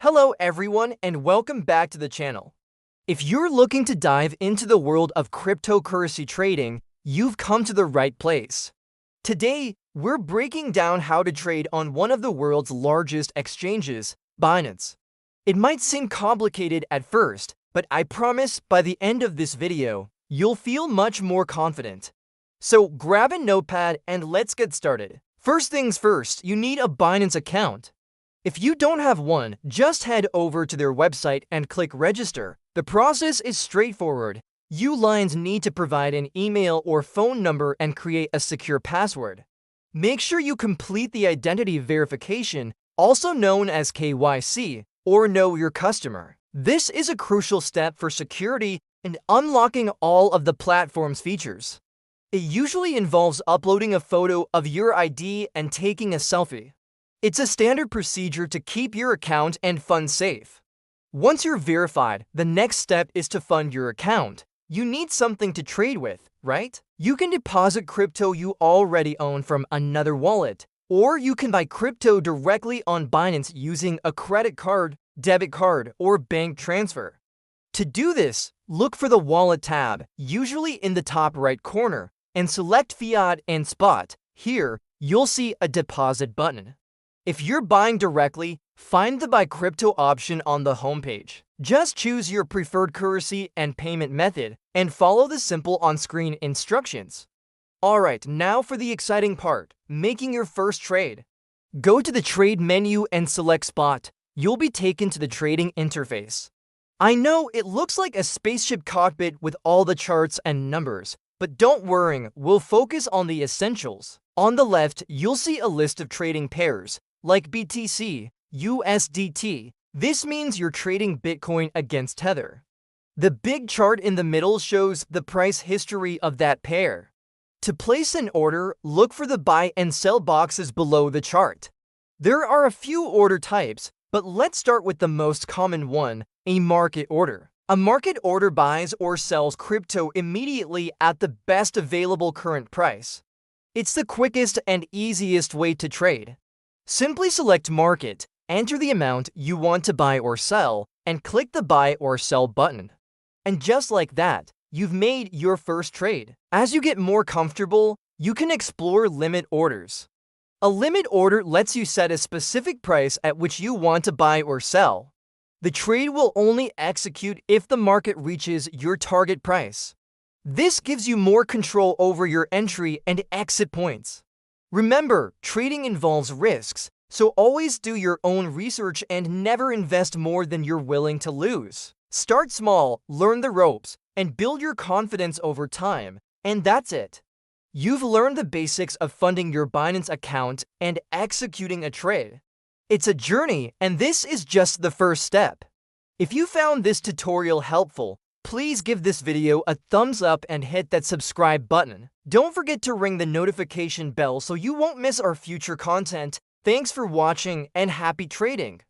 Hello everyone and welcome back to the channel. If you're looking to dive into the world of cryptocurrency trading, you've come to the right place. Today, we're breaking down how to trade on one of the world's largest exchanges, Binance. It might seem complicated at first, but I promise by the end of this video, you'll feel much more confident. So grab a notepad and let's get started. First things first, you need a Binance account. If you don't have one, just head over to their website and click register. The process is straightforward. You lines need to provide an email or phone number and create a secure password. Make sure you complete the identity verification, also known as KYC, or Know Your Customer. This is a crucial step for security and unlocking all of the platform's features. It usually involves uploading a photo of your ID and taking a selfie. It's a standard procedure to keep your account and funds safe. Once you're verified, the next step is to fund your account. You need something to trade with, right? You can deposit crypto you already own from another wallet, or you can buy crypto directly on Binance using a credit card, debit card, or bank transfer. To do this, look for the Wallet tab, usually in the top right corner, and select Fiat and Spot. Here, you'll see a deposit button. If you're buying directly, find the Buy Crypto option on the homepage. Just choose your preferred currency and payment method, and follow the simple on-screen instructions. Alright, now for the exciting part, making your first trade. Go to the Trade menu and select Spot. You'll be taken to the trading interface. I know it looks like a spaceship cockpit with all the charts and numbers, but don't worry, we'll focus on the essentials. On the left, you'll see a list of trading pairs, like BTC, USDT. This means you're trading Bitcoin against Tether. The big chart in the middle shows the price history of that pair. To place an order, look for the buy and sell boxes below the chart. There are a few order types, but let's start with the most common one, a market order. A market order buys or sells crypto immediately at the best available current price. It's the quickest and easiest way to trade. Simply select Market, enter the amount you want to buy or sell, and click the Buy or Sell button. And just like that, you've made your first trade. As you get more comfortable, you can explore limit orders. A limit order lets you set a specific price at which you want to buy or sell. The trade will only execute if the market reaches your target price. This gives you more control over your entry and exit points. Remember, trading involves risks, so always do your own research and never invest more than you're willing to lose. Start small, learn the ropes, and build your confidence over time, and that's it. You've learned the basics of funding your Binance account and executing a trade. It's a journey, and this is just the first step. If you found this tutorial helpful, please give this video a thumbs up and hit that subscribe button. Don't forget to ring the notification bell so you won't miss our future content. Thanks for watching and happy trading!